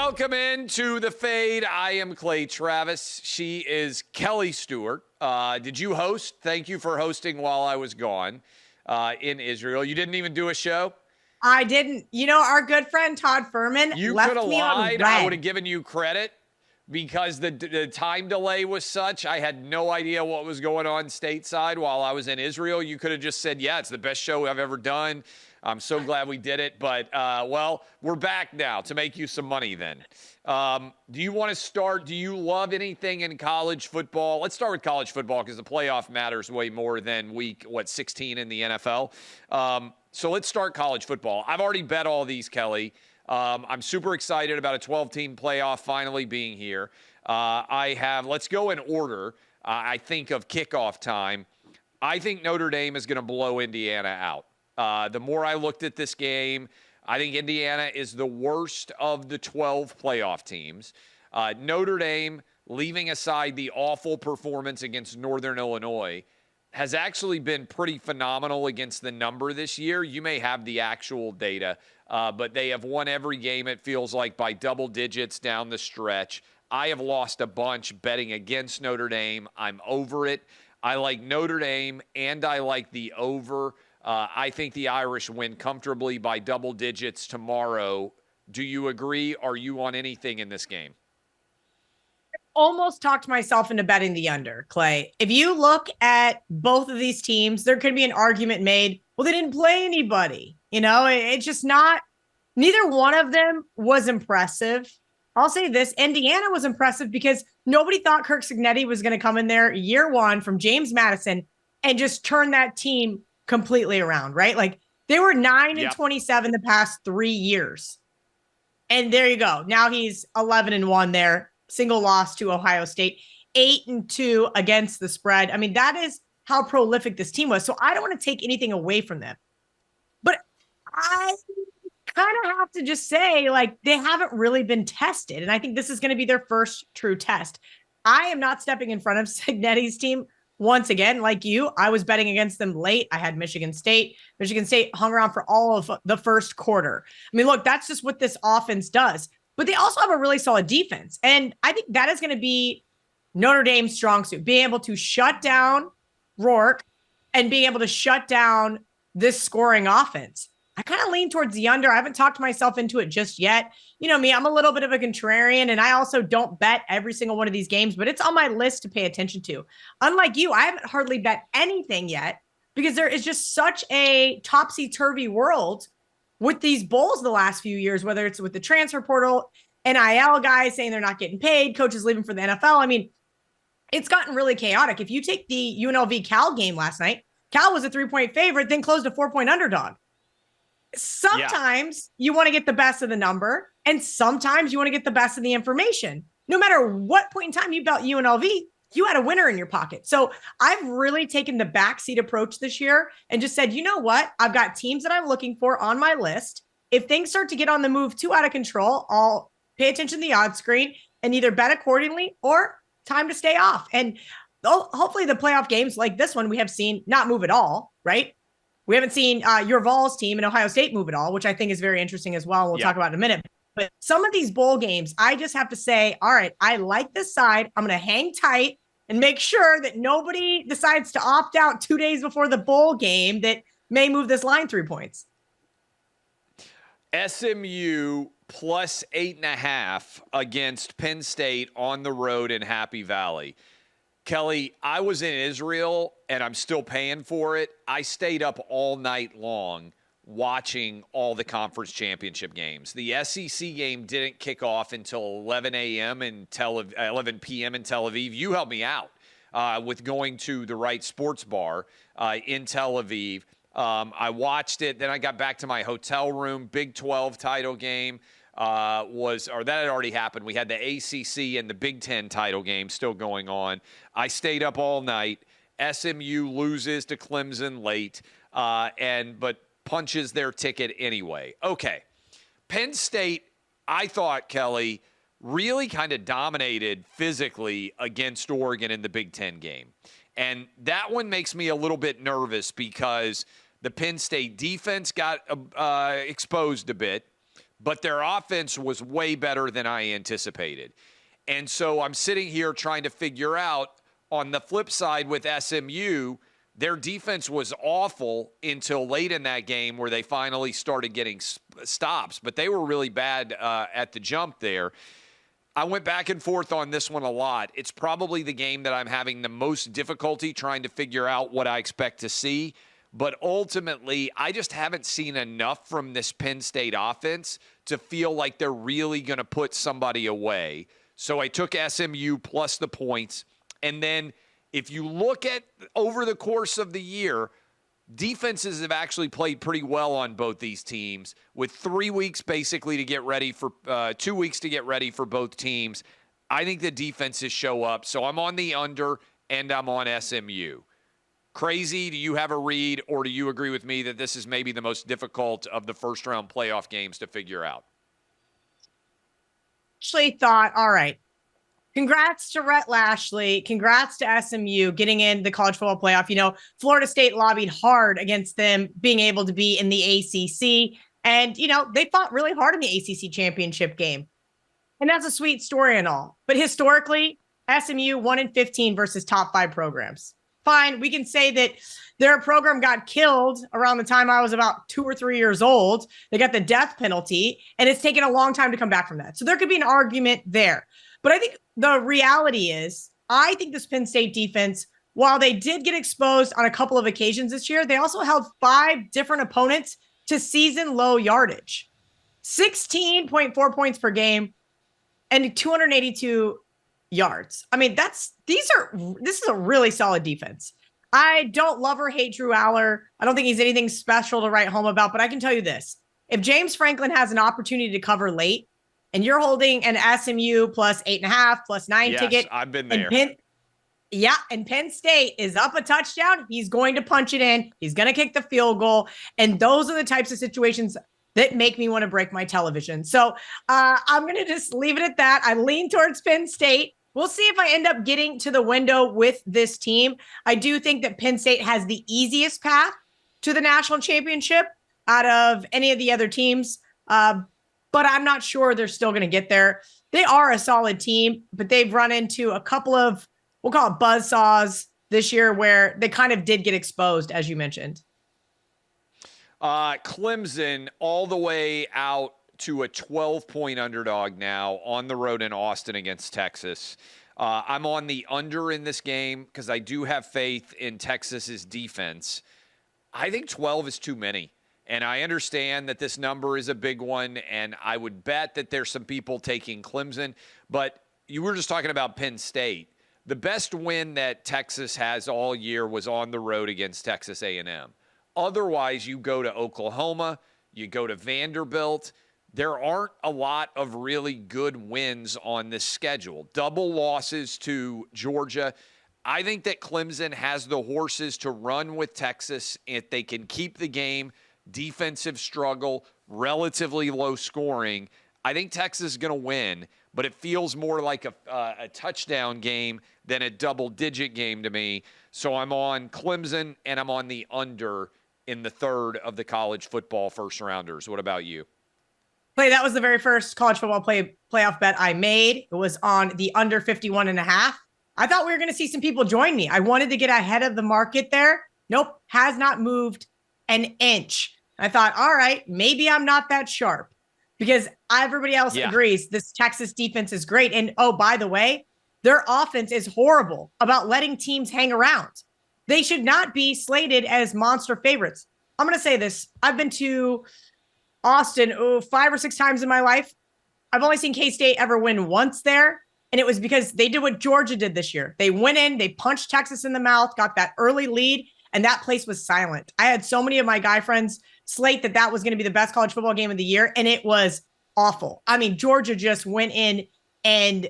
Welcome into the Fade. I am Clay Travis. She is Kelly Stewart. Did you host? Thank you for hosting while I was gone in Israel. You didn't even do a show? I didn't. You know, our good friend Todd Furman You left could have me lied. on red. I would have given you credit because the time delay was such. I had no idea what was going on stateside while I was in Israel. You could have just said, yeah, it's the best show I've ever done. I'm so glad we did it. But, well, we're back now to make you some money then. Do you want to start? Do you love anything in college football? Let's start with college football because the playoff matters way more than week, 16 in the NFL. So let's start college football. I've already bet all these, Kelly. I'm super excited about a 12-team playoff finally being here. Let's go in order, I think, of kickoff time. I think Notre Dame is going to blow Indiana out. The more I looked at this game, I think Indiana is the worst of the 12 playoff teams. Notre Dame, leaving aside the awful performance against Northern Illinois, has actually been pretty phenomenal against the number this year. You may have the actual data, but they have won every game, it feels like, by double digits down the stretch. I have lost a bunch betting against Notre Dame. I'm over it. I like Notre Dame, and I like the over. I think the Irish win comfortably by double digits tomorrow. Do you agree? Are you on anything in this game? Almost talked myself into betting the under, Clay. If you look at both of these teams, there could be an argument made, well, they didn't play anybody. You know, it's just not, neither one of them was impressive. I'll say this, Indiana was impressive because nobody thought Kirk Cignetti was going to come in there year one from James Madison and just turn that team completely around, right? Like they were 9-27 the past 3 years. And there you go. Now he's 11-1 there. Single loss to Ohio State, 8-2 against the spread. I mean, that is how prolific this team was. So I don't want to take anything away from them. But I kind of have to just say, like, they haven't really been tested. And I think this is going to be their first true test. I am not stepping in front of Cignetti's team. Once again, like you, I was betting against them late. I had Michigan State. Michigan State hung around for all of the first quarter. I mean, look, that's just what this offense does. But they also have a really solid defense. And I think that is going to be Notre Dame's strong suit, being able to shut down Rourke and being able to shut down this scoring offense. I kind of lean towards the under. I haven't talked myself into it just yet. You know me, I'm a little bit of a contrarian, and I also don't bet every single one of these games, but it's on my list to pay attention to. Unlike you, I haven't hardly bet anything yet because there is just such a topsy-turvy world with these bowls the last few years, whether it's with the transfer portal, NIL guys saying they're not getting paid, coaches leaving for the NFL. I mean, it's gotten really chaotic. If you take the UNLV Cal game last night, Cal was a 3-point favorite, then closed a 4-point underdog. Sometimes you want to get the best of the number, and sometimes you want to get the best of the information. No matter what point in time you bet UNLV, you had a winner in your pocket. So I've really taken the backseat approach this year and just said, you know what? I've got teams that I'm looking for on my list. If things start to get on the move too out of control, I'll pay attention to the odds screen and either bet accordingly or time to stay off. And hopefully the playoff games like this one we have seen not move at all, right? We haven't seen your Vols team in Ohio State move at all, which I think is very interesting as well. We'll talk about in a minute. But some of these bowl games, I just have to say, all right, I like this side. I'm going to hang tight and make sure that nobody decides to opt out 2 days before the bowl game that may move this line 3 points. SMU plus 8.5 against Penn State on the road in Happy Valley. Kelly, I was in Israel, and I'm still paying for it. I stayed up all night long watching all the conference championship games. The SEC game didn't kick off until 11 p.m. in Tel Aviv. You helped me out with going to the right sports bar in Tel Aviv. I watched it. Then I got back to my hotel room. Big 12 title game. That had already happened. We had the ACC and the Big Ten title game still going on. I stayed up all night. SMU loses to Clemson late, but punches their ticket anyway. Okay. Penn State, I thought, Kelly, really kind of dominated physically against Oregon in the Big Ten game. And that one makes me a little bit nervous because the Penn State defense got exposed a bit. but their offense was way better than I anticipated. And so I'm sitting here trying to figure out, on the flip side with SMU, their defense was awful until late in that game where they finally started getting stops, but they were really bad at the jump there. I went back and forth on this one a lot. It's probably the game that I'm having the most difficulty trying to figure out what I expect to see. But ultimately, I just haven't seen enough from this Penn State offense to feel like they're really going to put somebody away. So I took SMU plus the points. And then if you look at over the course of the year, defenses have actually played pretty well on both these teams, with 3 weeks basically to get ready for 2 weeks to get ready for both teams. I think the defenses show up. So I'm on the under and I'm on SMU. Crazy, do you have a read, or do you agree with me that this is maybe the most difficult of the first round playoff games to figure out? Actually thought, all right, congrats to Rhett Lashley. Congrats to SMU getting in the college football playoff. You know, Florida State lobbied hard against them being able to be in the ACC. And, you know, they fought really hard in the ACC championship game. And that's a sweet story and all. But historically, SMU 1-15 versus top 5 programs. Fine, we can say that their program got killed around the time I was about 2 or 3 years old. They got the death penalty, and it's taken a long time to come back from that. So there could be an argument there. But I think the reality is, I think this Penn State defense, while they did get exposed on a couple of occasions this year, they also held 5 different opponents to season low yardage. 16.4 points per game and 282 yards. I mean, this is a really solid defense. I don't love or hate Drew Aller. I don't think he's anything special to write home about, but I can tell you this. If James Franklin has an opportunity to cover late and you're holding an SMU plus 8.5, plus 9 ticket. I've been there. And Penn State is up a touchdown, he's going to punch it in. He's going to kick the field goal. And those are the types of situations that make me want to break my television. So I'm going to just leave it at that. I lean towards Penn State. We'll see if I end up getting to the window with this team. I do think that Penn State has the easiest path to the national championship out of any of the other teams. But I'm not sure they're still going to get there. They are a solid team, but they've run into a couple of, we'll call it buzzsaws this year, where they kind of did get exposed, as you mentioned. Clemson all the way out to a 12-point underdog now on the road in Austin against Texas. I'm on the under in this game because I do have faith in Texas's defense. I think 12 is too many. And I understand that this number is a big one, and I would bet that there's some people taking Clemson. But you were just talking about Penn State. The best win that Texas has all year was on the road against Texas A&M. Otherwise, you go to Oklahoma, you go to Vanderbilt. There aren't a lot of really good wins on this schedule. Double losses to Georgia. I think that Clemson has the horses to run with Texas if they can keep the game. Defensive struggle, relatively low scoring. I think Texas is going to win, but it feels more like a touchdown game than a double-digit game to me. So I'm on Clemson, and I'm on the under in the third of the college football first-rounders. What about you? Clay, that was the very first college football playoff bet I made. It was on the under 51.5. I thought we were going to see some people join me. I wanted to get ahead of the market there. Nope, has not moved an inch. I thought, all right, maybe I'm not that sharp, because everybody else agrees this Texas defense is great. And oh, by the way, their offense is horrible about letting teams hang around. They should not be slated as monster favorites. I'm going to say this. I've been to Austin 5 or 6 times in my life. I've only seen K-State ever win once there. And it was because they did what Georgia did this year. They went in, they punched Texas in the mouth, got that early lead, and that place was silent. I had so many of my guy friends slate that was going to be the best college football game of the year, and it was awful. I mean, Georgia just went in and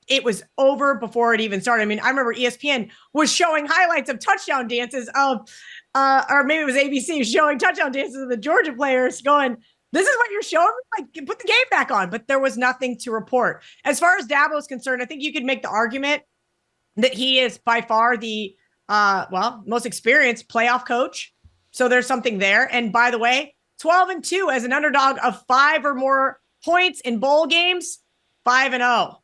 it was over before it even started. I mean, I remember ESPN was showing highlights of touchdown dances of, or maybe it was ABC showing touchdown dances of the Georgia players going, this is what you're showing me? Like, put the game back on. But there was nothing to report. As far as Dabo is concerned, I think you could make the argument that he is by far the most experienced playoff coach. So there's something there. And by the way, 12-2 as an underdog of 5 or more points in bowl games, 5-0.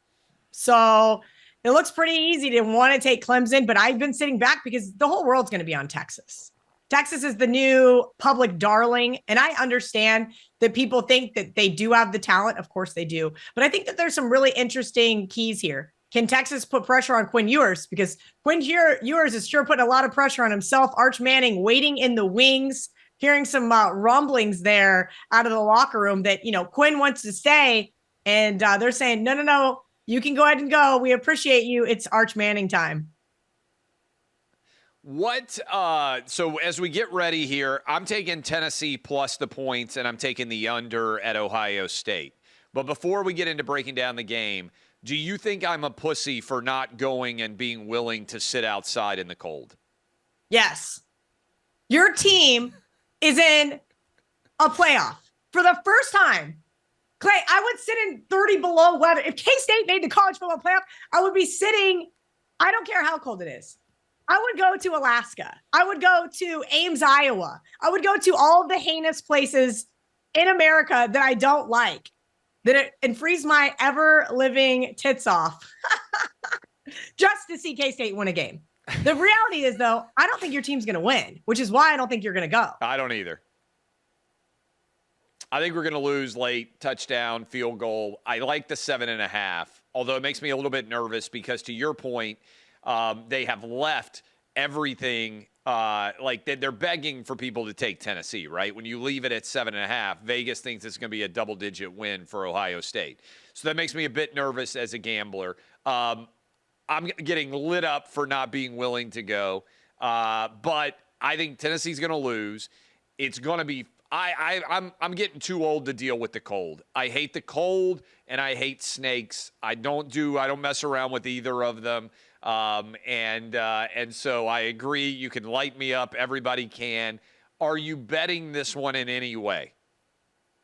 So it looks pretty easy to want to take Clemson, but I've been sitting back because the whole world's going to be on Texas. Texas is the new public darling, and I understand that people think that they do have the talent. Of course they do, but I think that there's some really interesting keys here. Can Texas put pressure on Quinn Ewers? Because Quinn Ewers is sure putting a lot of pressure on himself. Arch Manning waiting in the wings, hearing some rumblings there out of the locker room that, Quinn wants to stay, and they're saying, no, you can go ahead and go. We appreciate you. It's Arch Manning time. So as we get ready here, I'm taking Tennessee plus the points, and I'm taking the under at Ohio State. But before we get into breaking down the game, do you think I'm a pussy for not going and being willing to sit outside in the cold? Yes. Your team is in a playoff for the first time. Clay, I would sit in 30 below weather. If K-State made the college football playoff, I would be sitting, I don't care how cold it is. I would go to Alaska. I would go to Ames, Iowa. I would go to all the heinous places in America that I don't like, and freeze my ever-living tits off just to see K-State win a game. The reality is, though, I don't think your team's going to win, which is why I don't think you're going to go. I don't either. I think we're going to lose late, touchdown, field goal. I like the 7.5, although it makes me a little bit nervous because, to your point, they have left everything like they're begging for people to take Tennessee, right? When you leave it at 7.5, Vegas thinks it's going to be a double-digit win for Ohio State. So that makes me a bit nervous as a gambler. I'm getting lit up for not being willing to go, but I think Tennessee's going to lose. It's going to be. I'm getting too old to deal with the cold. I hate the cold and I hate snakes. I don't mess around with either of them. And so I agree. You can light me up. Everybody can. Are you betting this one in any way?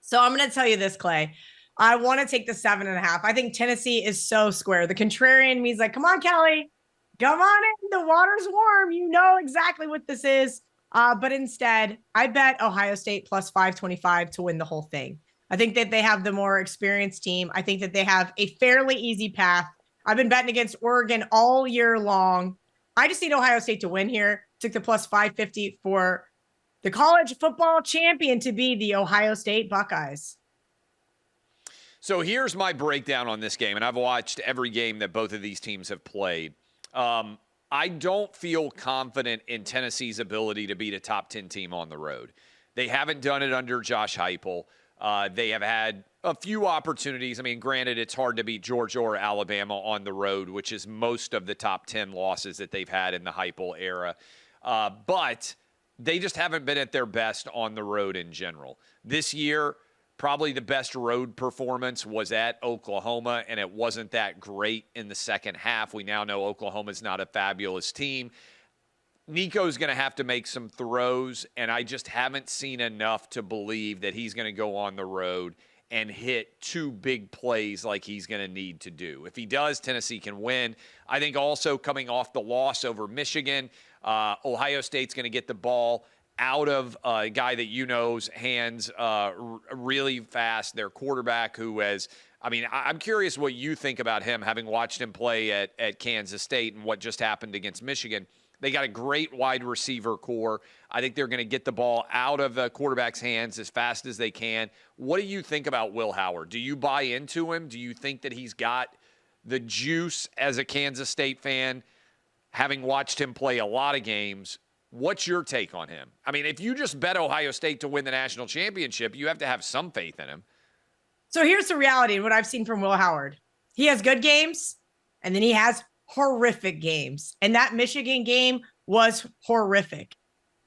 So I'm going to tell you this, Clay. I want to take the 7.5. I think Tennessee is so square. The contrarian means like, come on, Kelly, come on in. The water's warm. You know exactly what this is. But instead, I bet Ohio State plus 525 to win the whole thing. I think that they have the more experienced team. I think that they have a fairly easy path. I've been betting against Oregon all year long. I just need Ohio State to win here. Took the plus 550 for the college football champion to be the Ohio State Buckeyes. So here's my breakdown on this game, and I've watched every game that both of these teams have played. I don't feel confident in Tennessee's ability to beat a top 10 team on the road. They haven't done it under Josh Heupel. They have had a few opportunities. I mean, granted, it's hard to beat Georgia or Alabama on the road, which is most of the top 10 losses that they've had in the Heupel era. But they just haven't been at their best on the road in general. This year, probably the best road performance was at Oklahoma, and it wasn't that great in the second half. We now know Oklahoma's not a fabulous team. Nico's going to have to make some throws, and I just haven't seen enough to believe that he's going to go on the road and hit two big plays like he's going to need to do. If he does, Tennessee can win. I think also coming off the loss over Michigan, Ohio State's going to get the ball out of a guy that you know's hands really fast, their quarterback who has – I'm curious what you think about him, having watched him play at Kansas State and what just happened against Michigan. They got a great wide receiver core. I think they're going to get the ball out of the quarterback's hands as fast as they can. What do you think about Will Howard? Do you buy into him? Do you think that he's got the juice as a Kansas State fan, having watched him play a lot of games? What's your take on him? I mean, if you just bet Ohio State to win the national championship, you have to have some faith in him. So here's the reality of what I've seen from Will Howard. He has good games, and then he has horrific games. And that Michigan game was horrific.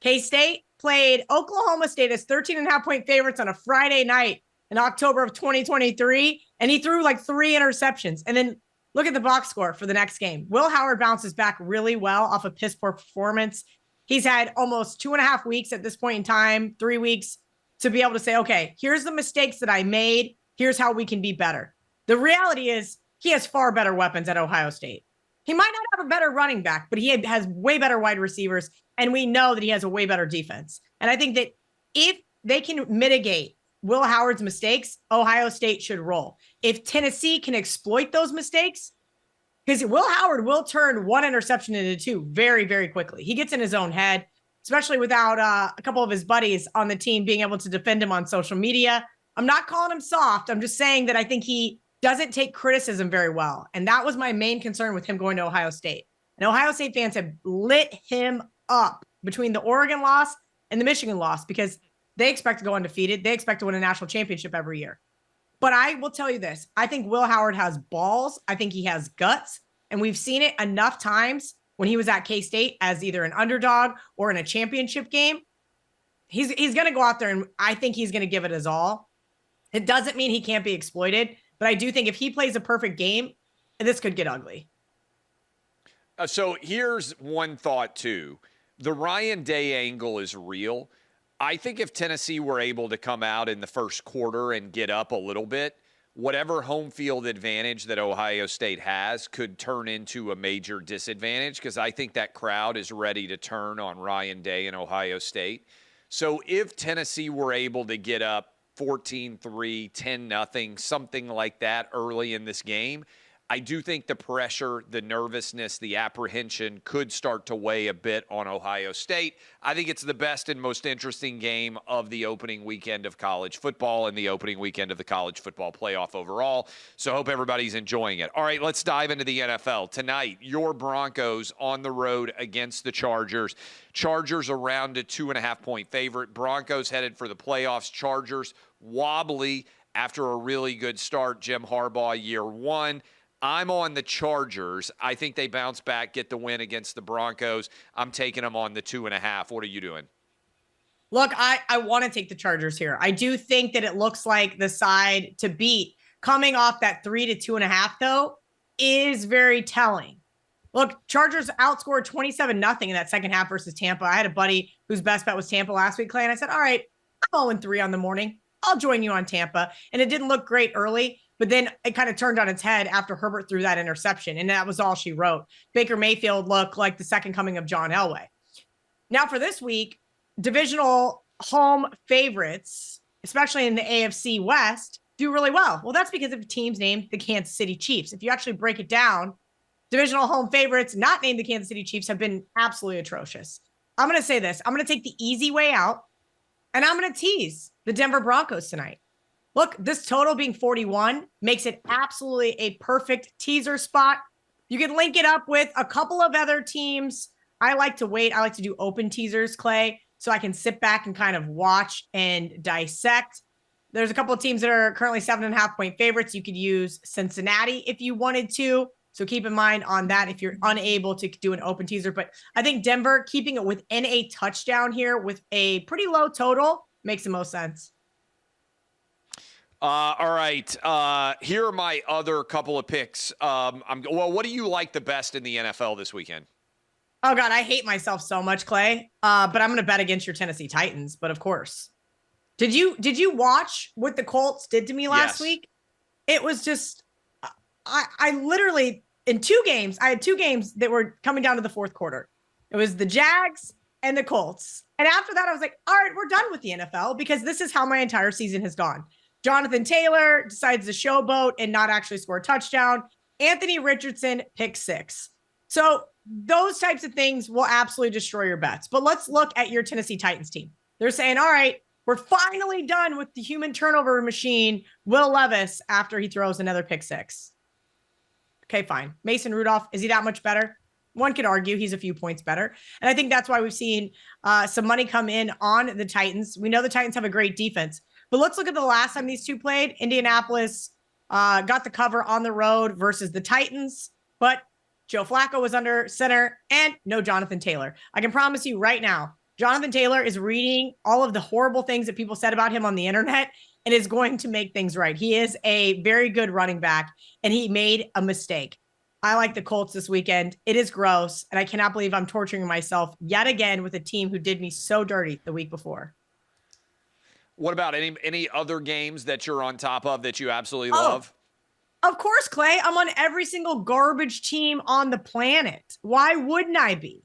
K-State played Oklahoma State as 13.5-point favorites on a Friday night in October of 2023, and he threw like 3 interceptions. And then look at the box score for the next game. Will Howard bounces back really well off a piss poor performance. He's had almost 2.5 weeks at this point in time, 3 weeks, to be able to say, okay, here's the mistakes that I made. Here's how we can be better. The reality is he has far better weapons at Ohio State. He might not have a better running back, but he has way better wide receivers, and we know that he has a way better defense. And I think that if they can mitigate Will Howard's mistakes, Ohio State should roll. If Tennessee can exploit those mistakes, because Will Howard will turn one interception into two very, very quickly. He gets in his own head, especially without a couple of his buddies on the team being able to defend him on social media. I'm not calling him soft. I'm just saying that I think he doesn't take criticism very well. And that was my main concern with him going to Ohio State. And Ohio State fans have lit him up between the Oregon loss and the Michigan loss because they expect to go undefeated. They expect to win a national championship every year. But I will tell you this. I think Will Howard has balls. I think he has guts. And we've seen it enough times when he was at K-State as either an underdog or in a championship game. He's going to go out there, and I think he's going to give it his all. It doesn't mean he can't be exploited. But I do think if he plays a perfect game, this could get ugly. So here's one thought, too. The Ryan Day angle is real. I think if Tennessee were able to come out in the first quarter and get up a little bit, whatever home field advantage that Ohio State has could turn into a major disadvantage because I think that crowd is ready to turn on Ryan Day and Ohio State. So if Tennessee were able to get up 14-3, 10-0, something like that early in this game, I do think the pressure, the nervousness, the apprehension could start to weigh a bit on Ohio State. I think it's the best and most interesting game of the opening weekend of college football and the opening weekend of the college football playoff overall. So I hope everybody's enjoying it. All right, let's dive into the NFL. Tonight, your Broncos on the road against the Chargers. Chargers around a 2.5-point favorite. Broncos headed for the playoffs. Chargers wobbly after a really good start. Jim Harbaugh, year one. I'm on the Chargers. I think they bounce back, get the win against the Broncos. I'm taking them on the 2.5. What are you doing? Look, I want to take the Chargers here. I do think that it looks like the side to beat coming off that 3 to 2.5, though, is very telling. Look, Chargers outscored 27-0 in that second half versus Tampa. I had a buddy whose best bet was Tampa last week, Clay, and I said, all right, I'm 0-3 on the morning. I'll join you on Tampa. And it didn't look great early, but then it kind of turned on its head after Herbert threw that interception. And that was all she wrote. Baker Mayfield looked like the second coming of John Elway. Now for this week, divisional home favorites, especially in the AFC West, do really well. Well, that's because of teams named the Kansas City Chiefs. If you actually break it down, divisional home favorites not named the Kansas City Chiefs have been absolutely atrocious. I'm going to say this. I'm going to take the easy way out, and I'm going to tease the Denver Broncos tonight. Look, this total being 41 makes it absolutely a perfect teaser spot. You can link it up with a couple of other teams. I like to wait. I like to do open teasers, Clay, so I can sit back and kind of watch and dissect. There's a couple of teams that are currently 7.5-point favorites. You could use Cincinnati if you wanted to. So keep in mind on that if you're unable to do an open teaser. But I think Denver keeping it within a touchdown here with a pretty low total makes the most sense. All right. Here are my other couple of picks. What do you like the best in the NFL this weekend? Oh, God, I hate myself so much, Clay. But I'm going to bet against your Tennessee Titans. But of course. Did you watch what the Colts did to me last week? It was just, I literally, in two games, I had two games that were coming down to the fourth quarter. It was the Jags and the Colts. And after that, I was like, all right, we're done with the NFL because this is how my entire season has gone. Jonathan Taylor decides to showboat and not actually score a touchdown. Anthony Richardson, pick 6. So those types of things will absolutely destroy your bets. But let's look at your Tennessee Titans team. They're saying, all right, we're finally done with the human turnover machine, Will Levis, after he throws another pick 6. Okay, fine. Mason Rudolph, is he that much better? One could argue he's a few points better. And I think that's why we've seen some money come in on the Titans. We know the Titans have a great defense. But let's look at the last time these two played. Indianapolis got the cover on the road versus the Titans. But Joe Flacco was under center and no Jonathan Taylor. I can promise you right now, Jonathan Taylor is reading all of the horrible things that people said about him on the internet and is going to make things right. He is a very good running back, and he made a mistake. I like the Colts this weekend. It is gross, and I cannot believe I'm torturing myself yet again with a team who did me so dirty the week before. What about any other games that you're on top of that you absolutely love? Of course, Clay. I'm on every single garbage team on the planet. Why wouldn't I be?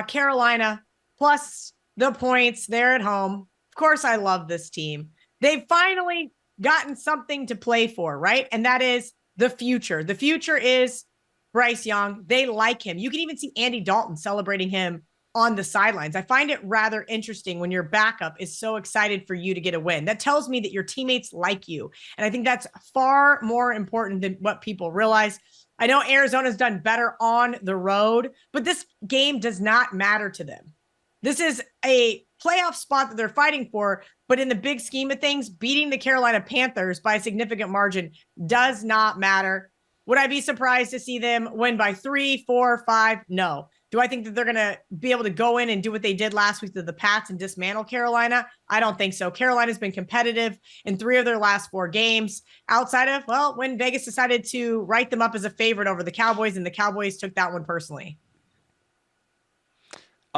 Carolina plus the points there at home. course I love this team. They've finally gotten something to play for, right? And that is the future. The future is Bryce Young. They like him. You can even see Andy Dalton celebrating him on the sidelines. I find it rather interesting when your backup is so excited for you to get a win. That tells me that your teammates like you. And I think that's far more important than what people realize. I know Arizona's done better on the road, but this game does not matter to them. This is a playoff spot that they're fighting for, but in the big scheme of things, beating the Carolina Panthers by a significant margin does not matter. Would I be surprised to see them win by 3, 4, 5? No. Do I think that they're going to be able to go in and do what they did last week to the Pats and dismantle Carolina? I don't think so. Carolina's been competitive in 3 of their last 4 games outside of, well, when Vegas decided to write them up as a favorite over the Cowboys, and the Cowboys took that one personally.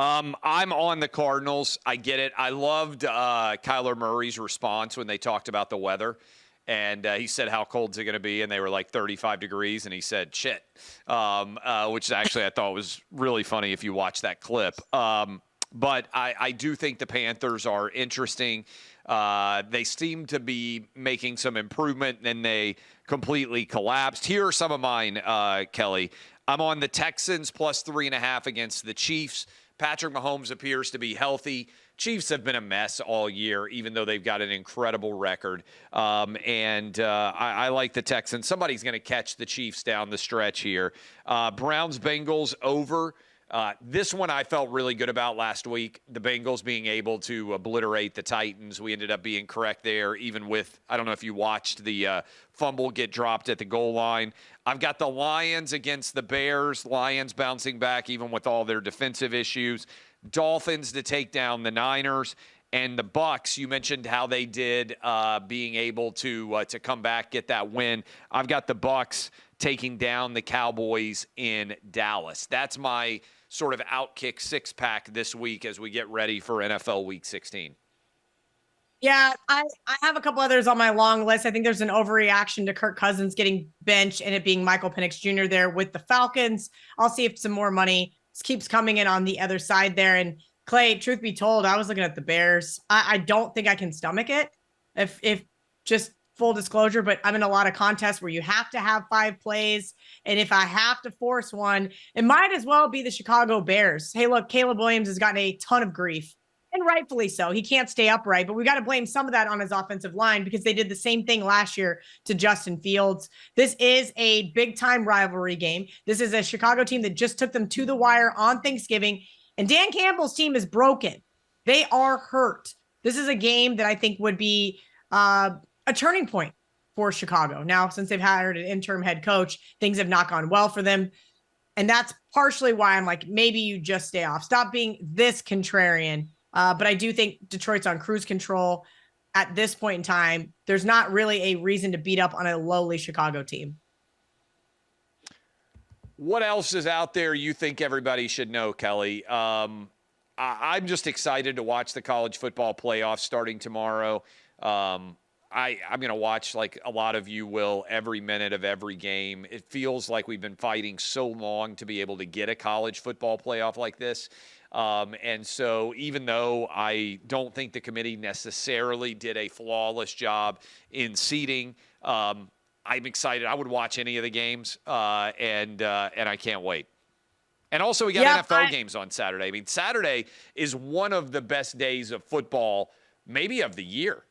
I'm on the Cardinals. I get it. I loved Kyler Murray's response when they talked about the weather. And he said, how cold is it going to be? And they were like 35 degrees. And he said, shit, which actually I thought was really funny if you watch that clip. But I do think the Panthers are interesting. They seem to be making some improvement, and they completely collapsed. Here are some of mine, Kelly. I'm on the Texans plus 3.5 against the Chiefs. Patrick Mahomes appears to be healthy. Chiefs have been a mess all year, even though they've got an incredible record. I like the Texans. Somebody's going to catch the Chiefs down the stretch here. Browns-Bengals over. This one I felt really good about last week, the Bengals being able to obliterate the Titans. We ended up being correct there, even with, I don't know if you watched the fumble get dropped at the goal line. I've got the Lions against the Bears. Lions bouncing back even with all their defensive issues. Dolphins to take down the Niners. And the Bucks, you mentioned how they did being able to come back, get that win. I've got the Bucks taking down the Cowboys in Dallas. That's my sort of OutKick 6-pack this week as we get ready for NFL Week 16. Yeah, I have a couple others on my long list. I think there's an overreaction to Kirk Cousins getting benched and it being Michael Penix Jr. there with the Falcons. I'll see if some more money keeps coming in on the other side there. And Clay, truth be told, I was looking at the Bears. I don't think I can stomach it if just full disclosure, but I'm in a lot of contests where you have to have 5 plays. And if I have to force one, it might as well be the Chicago Bears. Hey, look, Caleb Williams has gotten a ton of grief, and rightfully so. He can't stay upright, but we got to blame some of that on his offensive line because they did the same thing last year to Justin Fields. This is a big time rivalry game. This is a Chicago team that just took them to the wire on Thanksgiving, and Dan Campbell's team is broken. They are hurt. This is a game that I think would be a turning point for Chicago. Now, since they've hired an interim head coach, things have not gone well for them. And that's partially why I'm like, maybe you just stay off. Stop being this contrarian. But I do think Detroit's on cruise control at this point in time. There's not really a reason to beat up on a lowly Chicago team. What else is out there you think everybody should know, Kelly? I'm just excited to watch the college football playoffs starting tomorrow. I'm going to watch, like a lot of you will, every minute of every game. It feels like we've been fighting so long to be able to get a college football playoff like this. And so even though I don't think the committee necessarily did a flawless job in seeding, I'm excited. I would watch any of the games, and I can't wait. And also, we got NFL games on Saturday. I mean, Saturday is one of the best days of football, maybe of the year.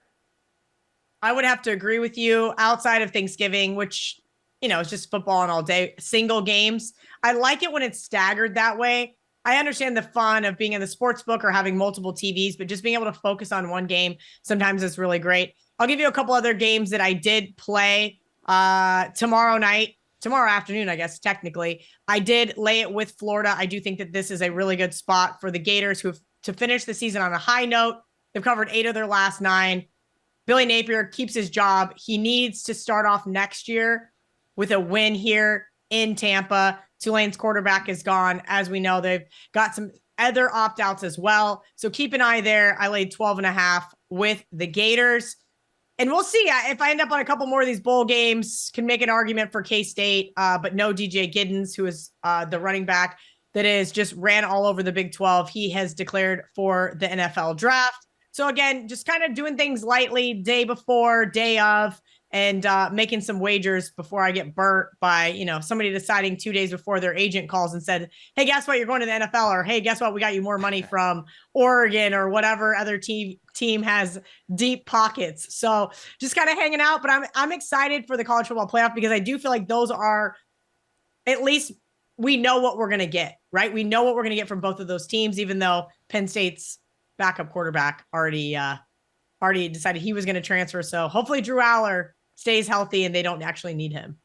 I would have to agree with you. Outside of Thanksgiving, which, you know, it's just football and all day, single games. I like it when it's staggered that way. I understand the fun of being in the sports book or having multiple TVs, but just being able to focus on one game sometimes is really great. I'll give you a couple other games that I did play tomorrow afternoon, I guess, technically. I did lay it with Florida. I do think that this is a really good spot for the Gators who have to finish the season on a high note. They've covered 8 of their last 9. Billy Napier keeps his job. He needs to start off next year with a win here in Tampa. Tulane's quarterback is gone. As we know, they've got some other opt-outs as well. So keep an eye there. I laid 12.5 with the Gators. And we'll see if I end up on a couple more of these bowl games, can make an argument for K-State, but no DJ Giddens, who is the running back that is just ran all over the Big 12. He has declared for the NFL draft. So again, just kind of doing things lightly, day before, day of, and making some wagers before I get burnt by, somebody deciding 2 days before their agent calls and said, hey, guess what? You're going to the NFL, or hey, guess what? We got you more money from Oregon or whatever other team has deep pockets. So just kind of hanging out, but I'm excited for the college football playoff because I do feel like those are, at least we know what we're going to get, right? We know what we're going to get from both of those teams, even though Penn State's backup quarterback already decided he was going to transfer. So hopefully Drew Aller stays healthy and they don't actually need him.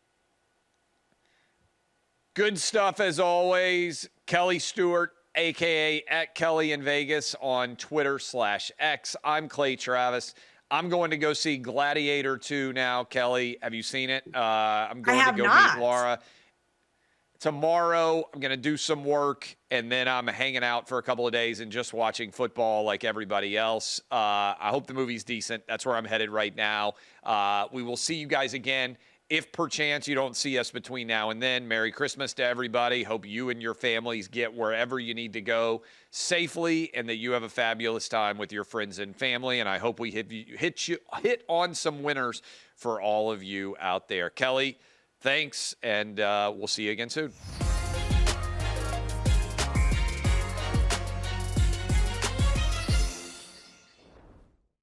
Good stuff as always. Kelly Stewart, a.k.a. at Kelly in Vegas on Twitter/X. I'm Clay Travis. I'm going to go see Gladiator 2 now. Kelly, have you seen it? I'm going to go meet Laura. Tomorrow, I'm going to do some work, and then I'm hanging out for a couple of days and just watching football like everybody else. I hope the movie's decent. That's where I'm headed right now. We will see you guys again. If perchance you don't see us between now and then, Merry Christmas to everybody. Hope you and your families get wherever you need to go safely and that you have a fabulous time with your friends and family. And I hope we hit on some winners for all of you out there. Kelly, thanks, and we'll see you again soon.